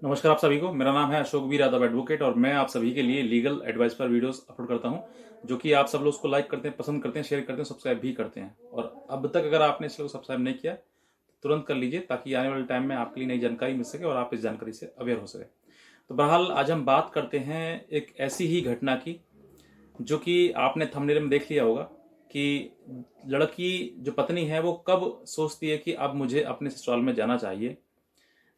नमस्कार आप सभी को। मेरा नाम है अशोक वीर यादव एडवोकेट और मैं आप सभी के लिए लीगल एडवाइस पर वीडियोस अपलोड करता हूं, जो कि आप सब लोग उसको लाइक करते हैं, पसंद करते हैं, शेयर करते हैं, सब्सक्राइब भी करते हैं। और अब तक अगर आपने इस लोग सब्सक्राइब नहीं किया तो तुरंत कर लीजिए, ताकि आने वाले टाइम में आपके लिए नई जानकारी मिल सके और आप इस जानकारी से अवेयर हो सके। तो बहरहाल आज हम बात करते हैं एक ऐसी ही घटना की, जो कि आपने थंबनेल में देख लिया होगा कि लड़की जो पत्नी है वो कब सोचती है कि अब मुझे अपने ससुराल में जाना चाहिए।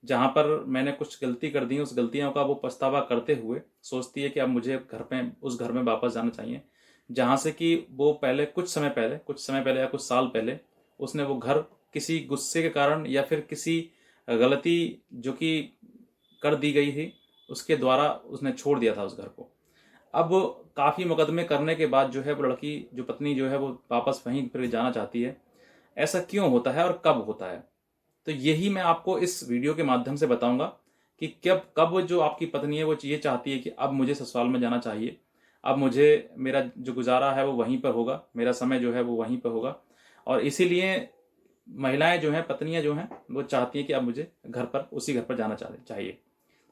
जहाँ पर मैंने कुछ गलती कर दी, उस गलतियों का वो पछतावा करते हुए सोचती है कि अब मुझे घर पे उस घर में वापस जाना चाहिए, जहाँ से कि वो पहले कुछ समय पहले या कुछ साल पहले उसने वो घर किसी गुस्से के कारण या फिर किसी गलती जो कि कर दी गई थी उसके द्वारा उसने छोड़ दिया था उस घर को। अब काफ़ी मुकदमे करने के बाद जो है वो लड़की जो पत्नी जो है वो वापस वहीं पर जाना चाहती है। ऐसा क्यों होता है और कब होता है? तो यही मैं आपको इस वीडियो के माध्यम से बताऊंगा कि कब कब जो आपकी पत्नी है वो ये चाहती है कि अब मुझे ससुराल में जाना चाहिए, अब मुझे मेरा जो गुजारा है वो वहीं पर होगा, मेरा समय जो है वो वहीं पर होगा। और इसीलिए महिलाएं जो हैं, पत्नियां जो हैं, वो चाहती हैं कि अब मुझे घर पर उसी घर पर जाना चाहिए।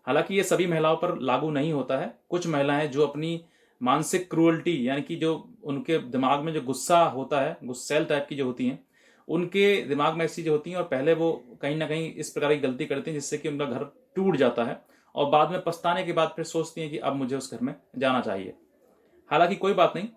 हालांकि ये सभी महिलाओं पर लागू नहीं होता है। कुछ महिलाएं जो अपनी मानसिक क्रूअल्टी यानी कि जो उनके दिमाग में जो गुस्सा होता है, गुस्सैल टाइप की जो होती हैं, उनके दिमाग में ऐसी चीजें होती हैं और पहले वो कहीं ना कहीं इस प्रकार की गलती करती हैं जिससे कि उनका घर टूट जाता है और बाद में पछताने के बाद फिर सोचती हैं कि अब मुझे उस घर में जाना चाहिए। हालांकि कोई बात नहीं,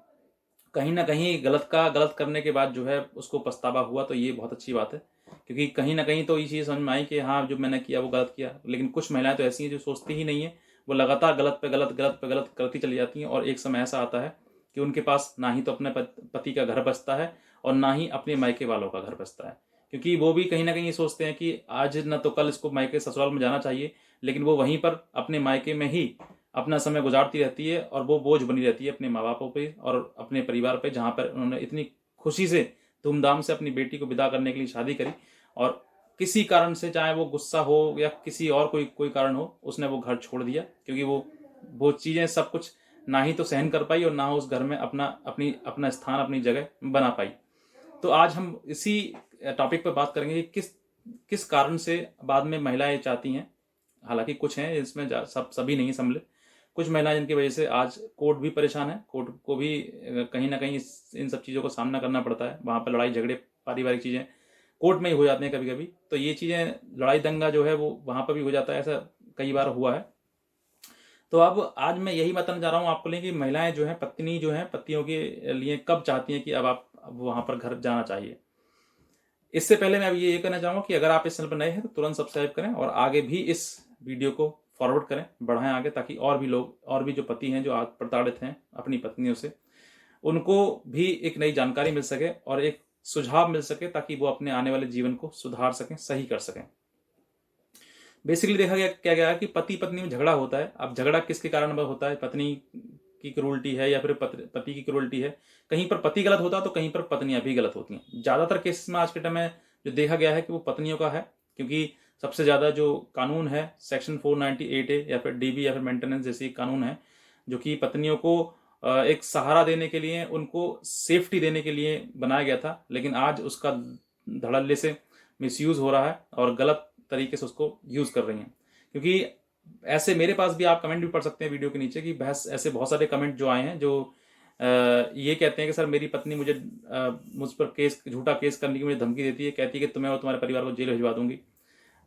कहीं ना कहीं गलत करने के बाद जो है उसको पछतावा हुआ तो ये बहुत अच्छी बात है, क्योंकि कहीं ना कहीं तो ये चीज़ समझ में आई कि हाँ जो मैंने किया वो गलत किया। लेकिन कुछ महिलाएं तो ऐसी हैं जो सोचती ही नहीं है, वो लगातार गलत पे गलत, गलत पे गलत करती चली जाती हैं और एक समय ऐसा आता है कि उनके पास ना ही तो अपने पति का घर बचता है और ना ही अपने मायके वालों का घर बचता है। क्योंकि वो भी कहीं ना कहीं ये सोचते हैं कि आज न तो कल इसको मायके ससुराल में जाना चाहिए, लेकिन वो वहीं पर अपने मायके में ही अपना समय गुजारती रहती है और वो बोझ बनी रहती है अपने माँ बापों पे और अपने परिवार पे, जहाँ पर उन्होंने इतनी खुशी से धूमधाम से अपनी बेटी को विदा करने के लिए शादी करी और किसी कारण से, चाहे वो गुस्सा हो या किसी और कोई कोई कारण हो, उसने वो घर छोड़ दिया, क्योंकि वो चीज़ें सब कुछ ना ही तो सहन कर पाई और ना उस घर में अपना स्थान, अपनी जगह बना पाई। तो आज हम इसी टॉपिक पर बात करेंगे कि किस किस कारण से बाद में महिलाएं चाहती हैं। हालांकि कुछ हैं इसमें, सभी नहीं सम्मिलित। कुछ महिलाएं जिनकी वजह से आज कोर्ट भी परेशान है, कोर्ट को भी कहीं ना कहीं इन सब चीज़ों का सामना करना पड़ता है। वहाँ पर लड़ाई झगड़े, पारिवारिक चीज़ें कोर्ट में ही हो जाते हैं कभी कभी। तो ये चीज़ें, लड़ाई दंगा जो है वो वहाँ पर भी हो जाता है, ऐसा कई बार हुआ है। तो अब आज मैं यही बताना चाह रहा हूँ आपको लिए कि महिलाएं जो हैं, पत्नी जो हैं, पतियों के लिए कब चाहती हैं कि अब वहाँ पर घर जाना चाहिए। इससे पहले मैं अब ये कहना चाहूँगा कि अगर आप इस चैनल पर नए हैं तो तुरंत सब्सक्राइब करें और आगे भी इस वीडियो को फॉरवर्ड करें, बढ़ाएं आगे, ताकि और भी लोग, और भी जो पति हैं जो आज प्रताड़ित हैं अपनी पत्नियों से, उनको भी एक नई जानकारी मिल सके और एक सुझाव मिल सके, ताकि वो अपने आने वाले जीवन को सुधार सकें, सही कर सकें। बेसिकली देखा गया क्या गया कि पति पत्नी में झगड़ा होता है। अब झगड़ा किसके कारण होता है? पत्नी की क्रूरल्टी है या फिर पति की क्रूरल्टी है। कहीं पर पति गलत होता है तो कहीं पर पत्नियां भी गलत होती हैं। ज़्यादातर केसेस में आज के टाइम में जो देखा गया है कि वो पत्नियों का है, क्योंकि सबसे ज़्यादा जो कानून है सेक्शन 498A या फिर DB या फिर मेंटेनेंस जैसी कानून है, जो कि पत्नियों को एक सहारा देने के लिए, उनको सेफ्टी देने के लिए बनाया गया था। लेकिन आज उसका धड़ल्ले से मिसयूज हो रहा है और गलत तरीके से उसको यूज कर रही हैं। क्योंकि ऐसे मेरे पास भी आप कमेंट भी पढ़ सकते हैं वीडियो के नीचे कि बहस, ऐसे बहुत सारे कमेंट जो आए हैं जो ये कहते हैं कि सर मेरी पत्नी मुझे मुझ पर झूठा केस करने की मुझे धमकी देती है, कहती है कि तुम्हें और तुम्हारे परिवार को जेल भिजवा दूंगी।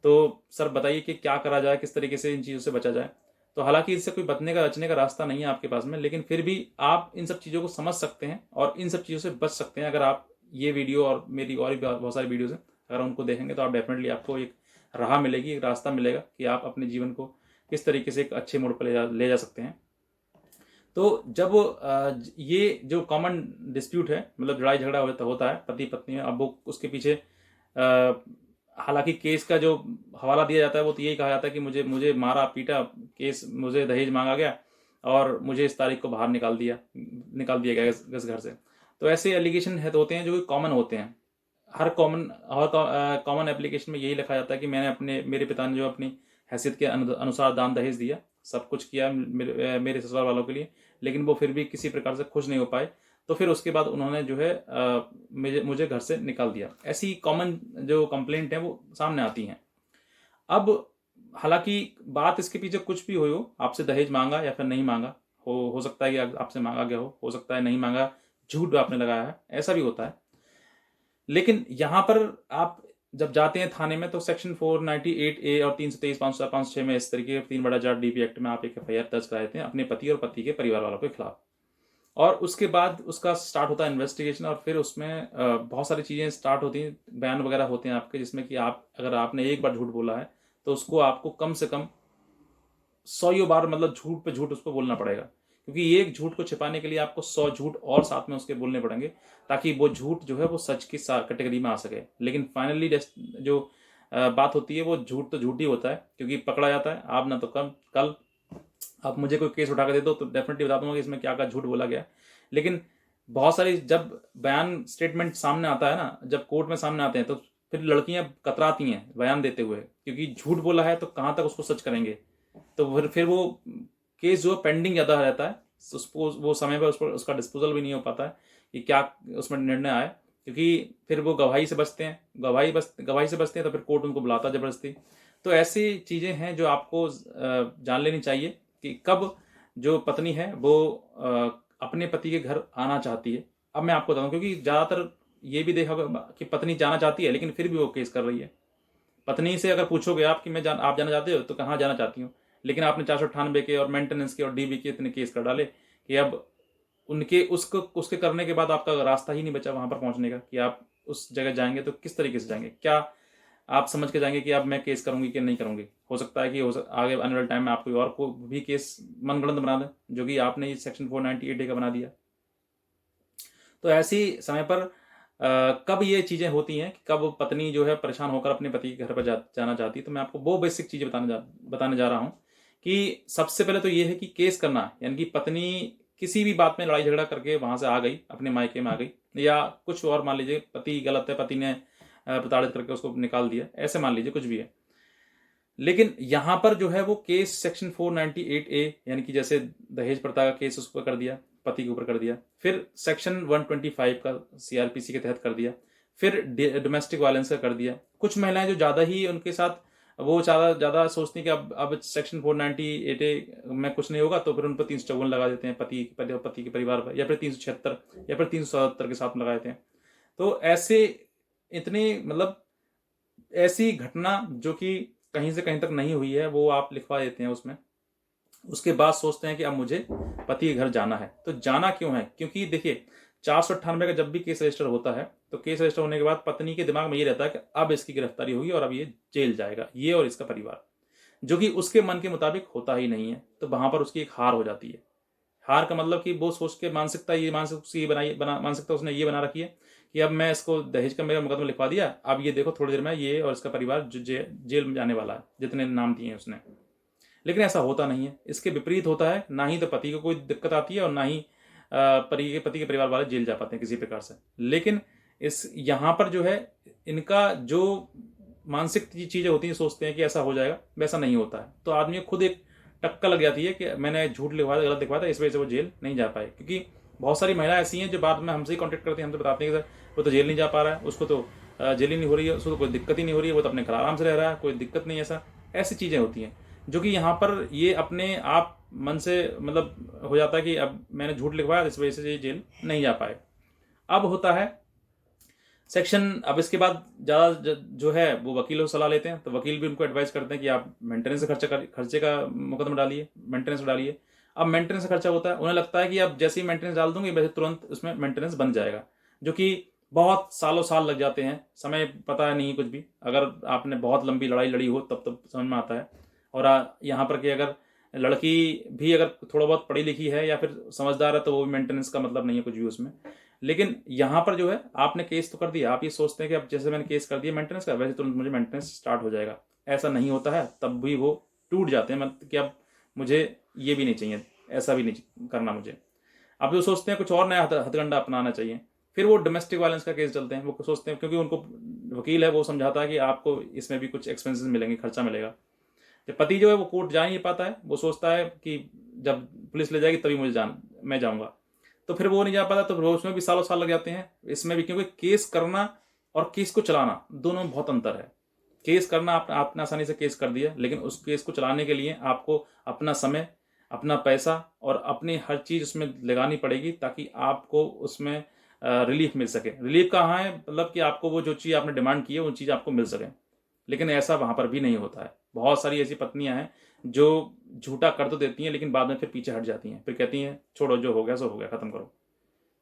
तो सर बताइए कि क्या करा जाए, किस तरीके से इन चीज़ों से बचा जाए। तो हालांकि इससे कोई बचने का रास्ता नहीं है आपके पास में, लेकिन फिर भी आप इन सब चीज़ों को समझ सकते हैं और इन सब चीज़ों से बच सकते हैं। अगर आप ये वीडियो और मेरी और भी बहुत सारी वीडियोज़ हैं, अगर उनको देखेंगे तो आप डेफिनेटली, आपको एक राह मिलेगी, एक रास्ता मिलेगा कि आप अपने जीवन को किस तरीके से एक अच्छे मोड़ पर ले जा सकते हैं। तो जब ये जो कॉमन डिस्प्यूट है, मतलब लड़ाई झगड़ा होता है पति पत्नी में, अब वो उसके पीछे हालांकि केस का जो हवाला दिया जाता है वो तो यही कहा जाता है कि मुझे मुझे मारा पीटा, केस, मुझे दहेज मांगा गया और मुझे इस तारीख को बाहर निकाल दिया गया इस घर से। तो ऐसे एलिगेशन है तो होते हैं जो कि कॉमन होते हैं। हर कॉमन एप्लीकेशन में यही लिखा जाता है कि मेरे पिता ने जो अपनी हैसियत के अनुसार दान दहेज दिया, सब कुछ किया मेरे ससुराल वालों के लिए, लेकिन वो फिर भी किसी प्रकार से खुश नहीं हो पाए। तो फिर उसके बाद उन्होंने जो है मुझे घर से निकाल दिया। ऐसी कॉमन जो कंप्लेंट है वो सामने आती हैं। अब हालांकि बात इसके पीछे कुछ भी हो, आपसे दहेज मांगा या फिर नहीं मांगा, हो सकता है कि आपसे मांगा गया हो सकता है नहीं मांगा, झूठ आपने लगाया है, ऐसा भी होता है। लेकिन यहां पर आप जब जाते हैं थाने में तो सेक्शन 498A और 323 506 में इस तरीके के 3/4 DP एक्ट में आप एक FIR दर्ज कराते हैं अपने पति और पति के परिवार वालों के खिलाफ। और उसके बाद उसका स्टार्ट होता है इन्वेस्टिगेशन, और फिर उसमें बहुत सारी चीज़ें स्टार्ट होती हैं, बयान वगैरह होते हैं आपके, जिसमें कि आप अगर आपने एक बार झूठ बोला है तो उसको आपको कम से कम 100 बार मतलब झूठ पे झूठ उसको बोलना पड़ेगा, क्योंकि एक झूठ को छिपाने के लिए आपको 100 झूठ और साथ में उसके बोलने पड़ेंगे, ताकि वो झूठ जो है वो सच की कैटेगरी में आ सके। लेकिन फाइनली जो बात होती है वो झूठ तो झूठ ही होता है, क्योंकि पकड़ा जाता है। आप ना तो कल आप मुझे कोई केस उठा कर दे दो तो डेफिनेटली बता दूंगा कि इसमें क्या क्या झूठ बोला गया। लेकिन बहुत सारी जब बयान स्टेटमेंट सामने आता है ना, जब कोर्ट में सामने आते हैं, तो फिर लड़कियां कतराती हैं बयान देते हुए, क्योंकि झूठ बोला है तो कहाँ तक उसको सच करेंगे। तो फिर वो केस जो पेंडिंग ज़्यादा रहता है, उसको वो समय पर उसका डिस्पोजल भी नहीं हो पाता है कि क्या उसमें निर्णय आए, क्योंकि फिर वो गवाही से बचते हैं, गवाही से बचते हैं तो फिर कोर्ट उनको बुलाता है ज़बरदस्ती। तो ऐसी चीज़ें हैं जो आपको जान लेनी चाहिए कि कब जो पत्नी है वो अपने पति के घर आना चाहती है। अब मैं आपको बताऊँ, क्योंकि ज़्यादातर ये भी देखा होगा कि पत्नी जाना चाहती है लेकिन फिर भी वो केस कर रही है। पत्नी से अगर पूछोगे आप कि आप जाना चाहते हो तो कहाँ जाना चाहती हूँ, लेकिन आपने 498 के और मेंटेनेंस के और DB के इतने केस कर डाले कि अब उनके उसके करने के बाद आपका रास्ता ही नहीं बचा वहां पर पहुंचने का, कि आप उस जगह जाएंगे तो किस तरीके से जाएंगे, क्या आप समझ के जाएंगे कि अब मैं केस करूंगी कि नहीं करूंगी। हो सकता है कि आगे आने वाले टाइम में आप कोई और को भी केस मनगढ़ंत बना दें, जो कि आपने सेक्शन 498A का बना दिया। तो ऐसी समय पर कब ये चीज़ें होती हैं कि कब पत्नी जो है परेशान होकर अपने पति के घर पर जाना चाहती है, तो मैं आपको वो बेसिक चीज़ें बताने जा रहा हूँ कि सबसे पहले तो ये है कि केस करना, यानी कि पत्नी किसी भी बात में लड़ाई झगड़ा करके वहां से आ गई, अपने मायके में आ गई, या कुछ और मान लीजिए पति गलत है, पति ने प्रताड़ित करके उसको निकाल दिया, ऐसे मान लीजिए कुछ भी है। लेकिन यहां पर जो है वो केस सेक्शन 498A, यानी कि जैसे दहेज प्रथा का केस उस पर कर दिया, पति के ऊपर कर दिया, फिर सेक्शन 125 का CRPC के तहत कर दिया, फिर डोमेस्टिक वायलेंस का कर दिया। कुछ महिलाएं जो ज्यादा ही उनके साथ वो ज्यादा सोचती हैं कि अब सेक्शन 498A में कुछ नहीं होगा, तो फिर उन पर 354 लगा देते हैं पति के परिवार पर, या फिर 376 या फिर 377 के साथ लगा देते हैं। तो ऐसे इतनी मतलब ऐसी घटना जो कि कहीं से कहीं तक नहीं हुई है वो आप लिखवा देते हैं उसमें। उसके बाद सोचते हैं कि अब मुझे पति के घर जाना है। तो जाना क्यों है? क्योंकि देखिए 498 का जब भी केस रजिस्टर होता है तो केस रजिस्टर होने के बाद पत्नी के दिमाग में ये रहता है कि अब इसकी गिरफ्तारी होगी और अब ये जेल जाएगा, ये और इसका परिवार, जो कि उसके मन के मुताबिक होता ही नहीं है। तो वहां पर उसकी एक हार हो जाती है। हार का मतलब कि वो सोच के मानसिकता उसने ये बना रखी है कि अब मैं इसको दहेज का मेरा मुकदमा लिखवा दिया, अब ये देखो थोड़ी देर में ये और इसका परिवार जेल में जाने वाला है, जितने नाम दिए हैं उसने। लेकिन ऐसा होता नहीं है, इसके विपरीत होता है। ना ही तो पति को कोई दिक्कत आती है और ना ही पति के परिवार वाले जेल जा पाते हैं किसी प्रकार से। लेकिन इस यहाँ पर जो है इनका जो मानसिक चीजें होती हैं, सोचते हैं कि ऐसा हो जाएगा, वैसा नहीं होता है। तो आदमी को खुद एक टक्का लग जाती है कि मैंने झूठ लिखवाया, गलत लिखवाया था, इस वजह से वो जेल नहीं जा पाए। क्योंकि बहुत सारी महिलाएं ऐसी हैं जो बाद में हमसे ही कॉन्टेक्ट करती हैं, हमसे बताते हैं कि सर वो तो जेल नहीं जा पा रहा है, उसको तो जेल ही नहीं हो रही है, उसको तो कोई दिक्कत ही नहीं हो रही है, वो तो अपने घर आराम से रह रहा है, कोई दिक्कत नहीं। ऐसी चीज़ें होती हैं जो कि यहाँ पर ये अपने आप मन से मतलब हो जाता है कि अब मैंने झूठ लिखवाया, इस वजह से ये जेल नहीं जा पाए। अब होता है सेक्शन, अब इसके बाद ज़्यादा जो है वो वकीलों से सलाह लेते हैं, तो वकील भी उनको एडवाइस करते हैं कि आप मेंटेनेंस खर्चे का मुकदमा डालिए, मेंटेनेंस डालिए। अब मेंटेनेंस खर्चा होता है, उन्हें लगता है कि अब जैसे ही मेंटेनेंस डाल दूंगे वैसे तुरंत उसमें मेंटेनेंस बन जाएगा, जो कि बहुत सालों साल लग जाते हैं, समय पता है नहीं कुछ भी। अगर आपने बहुत लंबी लड़ाई लड़ी हो तब समझ में आता है। और यहाँ पर कि अगर लड़की भी अगर थोड़ा बहुत पढ़ी लिखी है या फिर समझदार है तो वो भी मेंटेनेंस का मतलब नहीं है कुछ भी उसमें। लेकिन यहाँ पर जो है आपने केस तो कर दिया, आप ये सोचते हैं कि अब जैसे मैंने केस कर दिया मेंटेनेंस का, वैसे तुरंत मुझे मेंटेनेंस स्टार्ट हो जाएगा। ऐसा नहीं होता है, तब भी वो टूट जाते हैं, मतलब कि अब मुझे ये भी नहीं चाहिए, ऐसा भी नहीं करना मुझे। अब जो सोचते हैं कुछ और नया हथकंडा अपनाना चाहिए, फिर वो डोमेस्टिक वायलेंस का केस चलते हैं। वो सोचते हैं, क्योंकि उनको वकील है वो समझाता है कि आपको इसमें भी कुछ एक्सपेंसेस मिलेंगे, खर्चा मिलेगा। जब पति जो है वो कोर्ट जा ही नहीं पाता है, वो सोचता है कि जब पुलिस ले जाएगी तभी मैं जाऊंगा, तो फिर वो नहीं जा पाता, तो फिर उसमें भी सालों साल लग जाते हैं। इसमें भी क्योंकि केस करना और केस को चलाना दोनों में बहुत अंतर है। केस करना आपने आसानी से केस कर दिया, लेकिन उस केस को चलाने के लिए आपको अपना समय, अपना पैसा और अपनी हर चीज़ उसमें लगानी पड़ेगी, ताकि आपको उसमें रिलीफ मिल सके। रिलीफ कहाँ है, मतलब कि आपको वो जो चीज़ आपने डिमांड की है वो चीज़ आपको मिल सके। लेकिन ऐसा वहाँ पर भी नहीं होता है। बहुत सारी ऐसी पत्नियां हैं जो झूठा कर तो देती हैं, लेकिन बाद में फिर पीछे हट जाती हैं, फिर कहती हैं छोड़ो, जो हो गया सो हो गया, खत्म करो।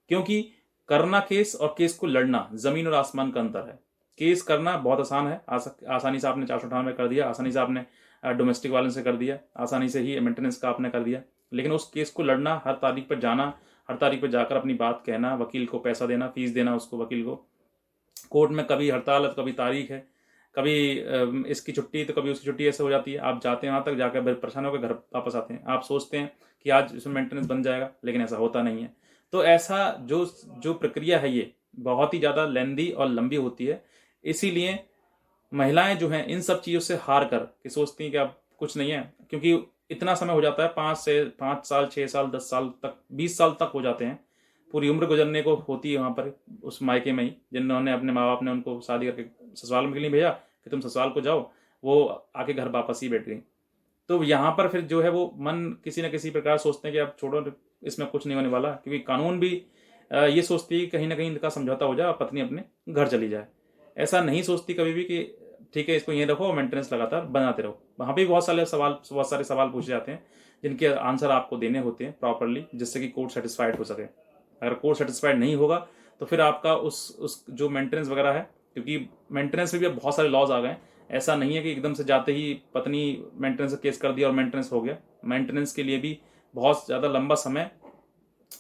क्योंकि करना केस और केस को लड़ना जमीन और आसमान का अंतर है। केस करना बहुत आसान है, आसानी से आपने 498 कर दिया, आसानी से आपने डोमेस्टिक वायलेंस से कर दिया, आसानी से ही मेंटेनेंस का आपने कर दिया। लेकिन उस केस को लड़ना, हर तारीख पर जाना, हर तारीख पर जाकर अपनी बात कहना, वकील को पैसा देना, फीस देना उसको, वकील को, कोर्ट में कभी हड़ताल है तो कभी तारीख है, कभी इसकी छुट्टी तो कभी उसकी छुट्टी, ऐसे हो जाती है। आप जाते हैं वहाँ तक, जाकर परेशान होकर घर वापस आते हैं। आप सोचते हैं कि आज इसमें मेंटेनेंस बन जाएगा, लेकिन ऐसा होता नहीं है। तो ऐसा जो जो प्रक्रिया है ये बहुत ही ज़्यादा लेंदी और लंबी होती है। इसीलिए महिलाएं जो हैं इन सब चीज़ों से हार कर कि सोचती हैं कि अब कुछ नहीं है, क्योंकि इतना समय हो जाता है, 5 साल 6 साल 10 साल तक 20 साल तक हो जाते हैं, पूरी उम्र गुजरने को होती है वहाँ पर उस मायके में ही, जिन्होंने अपने माँ बाप ने उनको शादी करके ससुराल में के लिए भेजा कि तुम ससुराल को जाओ, वो आके घर वापस ही बैठ गई। तो यहाँ पर फिर जो है वो मन किसी न किसी प्रकार सोचते हैं कि अब छोड़ो, इसमें कुछ नहीं होने वाला, क्योंकि कानून भी ये सोचती है कि कहीं ना कहीं इनका समझौता हो जाए, पत्नी अपने घर चली जाए। ऐसा नहीं सोचती कभी भी कि ठीक है इसको यहीं रखो और मेंटेनेंस लगातार बनाते रहो। वहाँ भी बहुत सारे सवाल पूछे जाते हैं, जिनके आंसर आपको देने होते हैं प्रॉपरली, जिससे कि कोर्ट सेटिस्फाइड हो सके। अगर कोर्ट सेटिस्फाइड नहीं होगा तो फिर आपका उस जो मेंटेनेंस वगैरह है, क्योंकि मेंटेनेंस में भी अब बहुत सारे लॉज आ गए हैं। ऐसा नहीं है कि एकदम से जाते ही पत्नी मेंटेनेंस का केस कर दिया और मेंटेनेंस हो गया। मेंटेनेंस के लिए भी बहुत ज़्यादा लंबा समय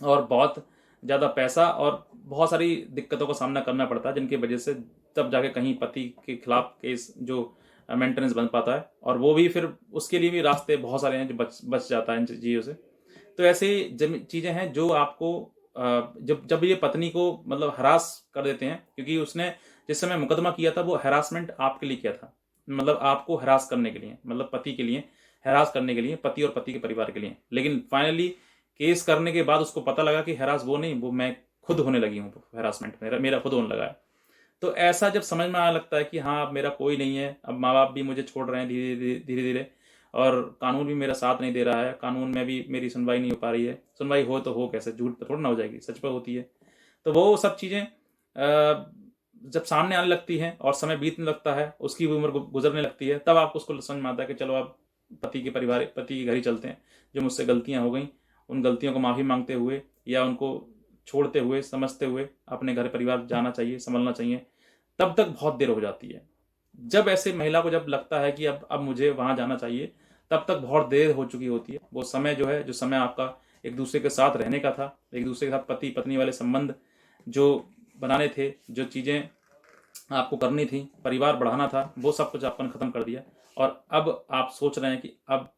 और बहुत ज़्यादा पैसा और बहुत सारी दिक्कतों का सामना करना पड़ता है, जिनकी वजह से तब जाके कहीं पति के खिलाफ केस जो मेंटेनेंस बन पाता है। और वो भी फिर उसके लिए भी रास्ते बहुत सारे हैं जो बच जाता है इन चीज़ों से। तो ऐसे चीज़ें हैं जो आपको जब जब ये पत्नी को मतलब हरास कर देते हैं, क्योंकि उसने जिस समय मुकदमा किया था वो हरासमेंट आपके लिए किया था, मतलब आपको हरास करने के लिए, मतलब पति के लिए हरास करने के लिए, पति और पति के परिवार के लिए। लेकिन फाइनली केस करने के बाद उसको पता लगा कि हरास वो नहीं, वो मैं खुद होने लगी हूँ, हरासमेंट मेरा मेरा खुद होने लगा है। तो ऐसा जब समझ में आने लगता है कि हाँ अब मेरा कोई नहीं है, अब माँ बाप भी मुझे छोड़ रहे हैं धीरे धीरे धीरे धीरे, और कानून भी मेरा साथ नहीं दे रहा है, कानून में भी मेरी सुनवाई नहीं हो पा रही है, सुनवाई हो तो हो कैसे, झूठ पर थोड़ा ना हो जाएगी, सच पर होती है। तो वो सब चीज़ें जब सामने आने लगती हैं और समय बीतने लगता है, उसकी भी उम्र गुजरने लगती है, तब आपको उसको समझ में आता है कि चलो आप पति के घर ही चलते हैं। जो मुझसे गलतियां हो गई, उन गलतियों को माफ़ी मांगते हुए या उनको छोड़ते हुए, समझते हुए अपने घर परिवार जाना चाहिए, संभलना चाहिए। तब तक बहुत देर हो जाती है। जब ऐसे महिला को जब लगता है कि अब मुझे वहां जाना चाहिए, तब तक बहुत देर हो चुकी होती है। वो समय जो है, जो समय आपका एक दूसरे के साथ रहने का था, एक दूसरे के साथ पति पत्नी वाले संबंध जो बनाने थे, जो चीज़ें आपको करनी थी, परिवार बढ़ाना था, वो सब कुछ आपने खत्म कर दिया। और अब आप सोच रहे हैं कि अब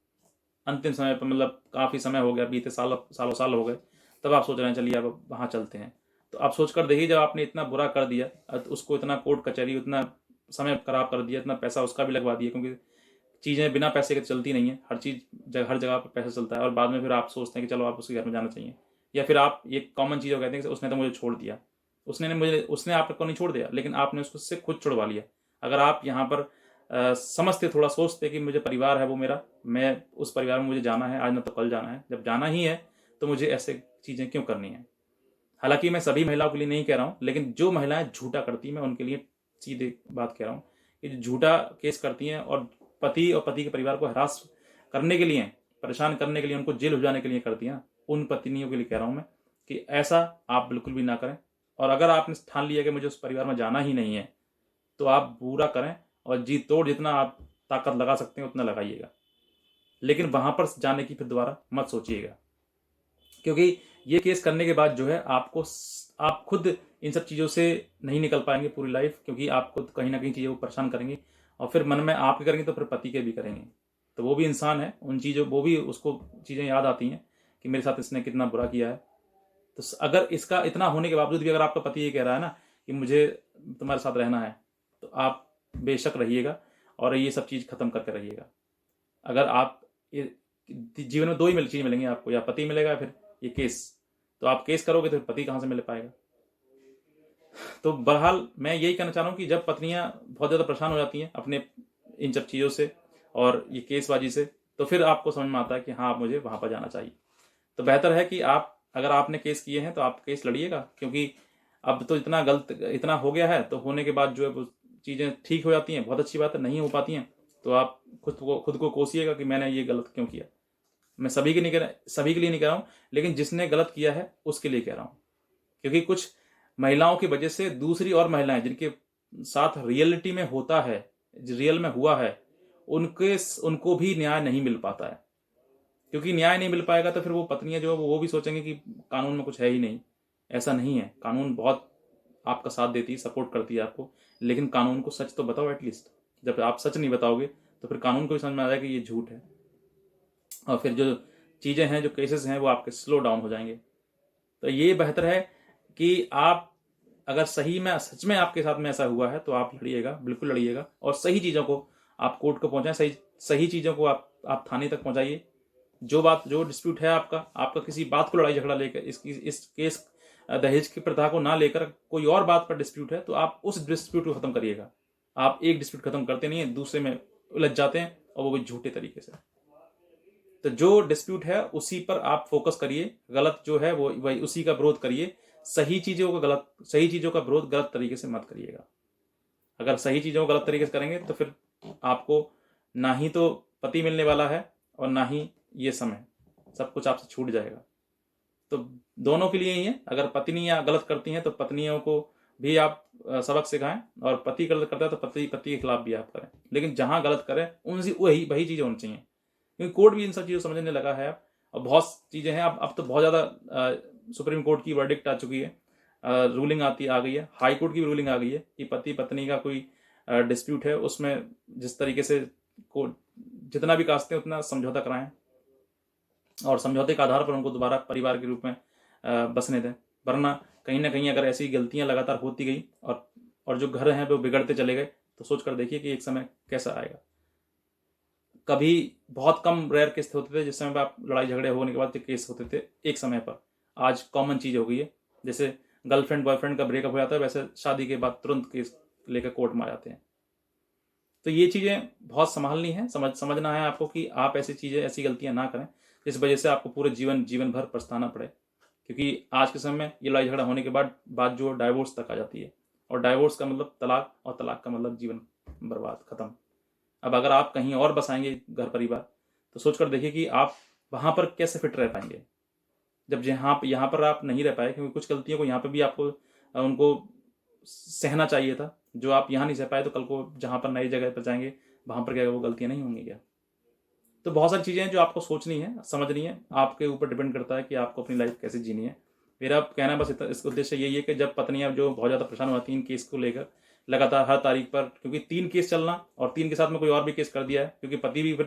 अंतिम समय पर, मतलब काफ़ी समय हो गया, बीते सालों साल हो गए, तब आप सोच रहे हैं चलिए अब वहाँ चलते हैं। तो आप सोच कर देखिए, जब आपने इतना बुरा कर दिया, उसको इतना कोर्ट कचहरी, उतना समय खराब कर दिया, इतना पैसा उसका भी लगवा दिया, क्योंकि चीज़ें बिना पैसे के चलती नहीं है, हर चीज़ हर जगह पर पैसा चलता है। और बाद में फिर आप सोचते हैं कि चलो आप उसके घर में जाना चाहिए, या फिर आप ये कॉमन चीज़ हो कहते हैं कि उसने तो मुझे छोड़ दिया। उसने आपको नहीं छोड़ दिया, लेकिन आपने उससे खुद छुड़वा लिया। अगर आप यहाँ पर समझते, थोड़ा सोचते कि मुझे परिवार है वो मेरा, मैं उस परिवार में मुझे जाना है, आज न तो कल जाना है, जब जाना ही है तो मुझे ऐसे चीज़ें क्यों करनी है। हालांकि मैं सभी महिलाओं के लिए नहीं कह रहा हूँ, लेकिन जो महिलाएं झूठा करती हैं मैं उनके लिए सीधे बात कह रहा हूँ कि जो झूठा केस करती हैं और पति और पति के परिवार को हरास करने के लिए, परेशान करने के लिए, उनको जेल भिजवाने के लिए करती हैं, उन पत्नियों के लिए कह रहा हूँ मैं कि ऐसा आप बिल्कुल भी ना करें। और अगर आपने ठान लिया कि मुझे उस परिवार में जाना ही नहीं है, तो आप पूरा करें और जी तोड़ जितना आप ताकत लगा सकते हैं उतना लगाइएगा। लेकिन वहां पर जाने की फिर दोबारा मत सोचिएगा, क्योंकि ये केस करने के बाद जो है आप खुद इन सब चीज़ों से नहीं निकल पाएंगे पूरी लाइफ, क्योंकि आप खुद कहीं ना कहीं चीज़ों को परेशान करेंगे, और फिर मन में आपके करेंगे तो फिर पति के भी करेंगे। तो वो भी इंसान है, उन चीज़ों वो भी उसको चीज़ें याद आती हैं कि मेरे साथ इसने कितना बुरा किया है। तो अगर इसका इतना होने के बावजूद भी अगर आपका पति ये कह रहा है ना कि मुझे तुम्हारे साथ रहना है, तो आप बेशक रहिएगा और ये सब चीज़ खत्म करके रहिएगा। अगर आप जीवन में दो ही चीज़ मिलेंगे आपको, या पति मिलेगा या फिर ये केस। तो आप केस करोगे तो पति कहाँ से मिल पाएगा। तो बहरहाल मैं यही कहना चाह रहा हूँ कि जब पत्नियां बहुत ज़्यादा परेशान हो जाती हैं अपने इन सब चीज़ों से और ये केसबाजी से, तो फिर आपको समझ में आता है कि हाँ, मुझे वहाँ पर जाना चाहिए। तो बेहतर है कि आप, अगर आपने केस किए हैं तो आप केस लड़िएगा, क्योंकि अब तो इतना हो गया है, तो होने के बाद जो है वो चीज़ें ठीक हो जाती हैं, बहुत अच्छी बात है। नहीं हो पाती हैं तो आप खुद को कोसिएगा कि मैंने ये गलत क्यों किया। मैं सभी के लिए नहीं कह रहा हूँ, लेकिन जिसने गलत किया है उसके लिए कह रहा हूँ। क्योंकि कुछ महिलाओं की वजह से दूसरी और महिलाएं जिनके साथ रियलिटी में होता है, रियल में हुआ है, उनको भी न्याय नहीं मिल पाता है। क्योंकि न्याय नहीं मिल पाएगा तो फिर वो पत्नियां जो है वो भी सोचेंगे कि कानून में कुछ है ही नहीं। ऐसा नहीं है, कानून बहुत आपका साथ देती है, सपोर्ट करती है आपको, लेकिन कानून को सच तो बताओ एटलीस्ट। जब आप सच नहीं बताओगे तो फिर कानून को भी समझ में आ जाएगा कि ये झूठ है, और फिर जो चीज़ें हैं, जो केसेस हैं, वो आपके स्लो डाउन हो जाएंगे। तो ये बेहतर है कि आप, अगर सही में सच में आपके साथ में ऐसा हुआ है तो आप लड़िएगा, बिल्कुल लड़िएगा, और सही चीज़ों को आप कोर्ट को पहुंचाएं, सही चीज़ों को आप थाने तक पहुंचाइए। जो डिस्प्यूट है आपका किसी बात को लड़ाई झगड़ा लेकर, इस केस दहेज की प्रथा को ना लेकर कोई और बात पर डिस्प्यूट है, तो आप उस डिस्प्यूट को खत्म करिएगा। आप एक डिस्प्यूट खत्म करते नहीं है, दूसरे में उलझ जाते हैं, और वो भी झूठे तरीके से। तो जो डिस्प्यूट है उसी पर आप फोकस करिए, गलत जो है वो वही उसी का विरोध करिए। सही चीजों का विरोध गलत तरीके से मत करिएगा। अगर सही चीजों को गलत तरीके से करेंगे तो फिर आपको ना ही तो पति मिलने वाला है, और ना ही ये समय, सब कुछ आपसे छूट जाएगा। तो दोनों के लिए ही है। अगर पत्नियां गलत करती हैं तो पत्नियों को भी आप सबक सिखाएं, और पति गलत करता है तो पति के खिलाफ भी आप करें। लेकिन जहां गलत करें उनसे वही चीजें होनी चाहिए, क्योंकि कोर्ट भी इन सब चीज़ों को समझने लगा है अब। और बहुत चीज़ें हैं, अब तो बहुत ज़्यादा सुप्रीम कोर्ट की वर्डिक्ट आ चुकी है, रूलिंग आ गई है, हाई कोर्ट की भी रूलिंग आ गई है कि पति पत्नी का कोई डिस्प्यूट है, उसमें जिस तरीके से कोर्ट जितना भी कास्ते उतना समझौता कराएं, और समझौते के आधार पर उनको दोबारा परिवार के रूप में बसने दें। वरना कहीं ना कहीं अगर ऐसी गलतियां लगातार होती गई और जो घर हैं वो बिगड़ते चले गए, तो सोच कर देखिए कि एक समय कैसा आएगा। कभी बहुत कम रेयर केस होते थे जिस समय पर आप लड़ाई झगड़े होने के बाद केस होते थे एक समय पर, आज कॉमन चीज हो गई है। जैसे गर्लफ्रेंड बॉयफ्रेंड का ब्रेकअप हो जाता है, वैसे शादी के बाद तुरंत केस लेकर कोर्ट में आ जाते हैं। तो ये चीजें बहुत संभालनी है, समझना है आपको कि आप ऐसी गलतियां ना करें जिस वजह से आपको पूरे जीवन भर पछताना पड़े। क्योंकि आज के समय में ये लड़ाई झगड़ा होने के बाद बात जो डाइवोर्स तक आ जाती है, और डाइवोर्स का मतलब तलाक, और तलाक का मतलब जीवन बर्बाद, खत्म। अब अगर आप कहीं और बसाएंगे घर परिवार, तो सोचकर देखिए कि आप वहां पर कैसे फिट रह पाएंगे, जब यहाँ पर आप नहीं रह पाए। क्योंकि कुछ गलतियों को यहाँ पे भी आपको उनको सहना चाहिए था, जो आप यहाँ नहीं सह पाए, तो कल को जहां पर नई जगह पर जाएंगे वहां पर क्या वो गलतियां नहीं होंगी क्या? तो बहुत सारी चीज़ें हैं जो आपको सोचनी है, समझनी है, आपके ऊपर डिपेंड करता है कि आपको अपनी लाइफ कैसे जीनी है। मेरा कहना बस इसका उद्देश्य यही है कि जब पत्नियां जो बहुत ज़्यादा परेशान हो जाती हैं केस को लेकर लगातार हर तारीख पर, क्योंकि 3 केस चलना और 3 के साथ में कोई और भी केस कर दिया है, क्योंकि पति भी फिर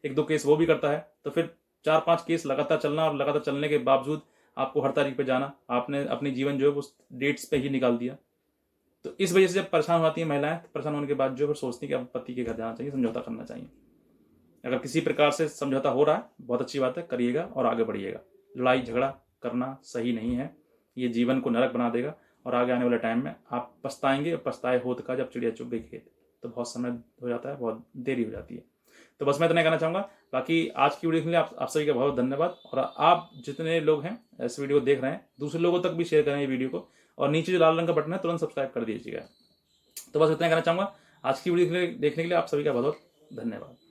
एक दो केस वो भी करता है, तो फिर 4-5 केस लगातार चलना, और लगातार चलने के बावजूद आपको हर तारीख पे जाना, आपने अपनी जीवन जो है उस डेट्स पे ही निकाल दिया। तो इस वजह से जब परेशान हो जाती है महिलाएं, परेशान होने के बाद जो फिर सोचती है कि अब पति के घर जाना चाहिए, समझौता करना चाहिए। अगर किसी प्रकार से समझौता हो रहा है, बहुत अच्छी बात है, करिएगा और आगे बढ़िएगा। लड़ाई झगड़ा करना सही नहीं है, ये जीवन को नरक बना देगा, और आगे आने वाले टाइम में आप पछताएंगे। पछताए होत का जब चिड़िया चुग गई खेत, तो बहुत समय हो जाता है, बहुत देरी हो जाती है। तो बस मैं इतना कहना चाहूँगा। बाकी आज की वीडियो के लिए आप सभी का बहुत धन्यवाद। और आप जितने लोग हैं इस वीडियो को देख रहे हैं, दूसरे लोगों तक भी शेयर करें ये वीडियो को, और नीचे जो लाल रंग का बटन है तुरंत सब्सक्राइब कर दीजिएगा। तो बस इतना कहना चाहूँगा। आज की वीडियो देखने के लिए आप सभी का बहुत बहुत धन्यवाद।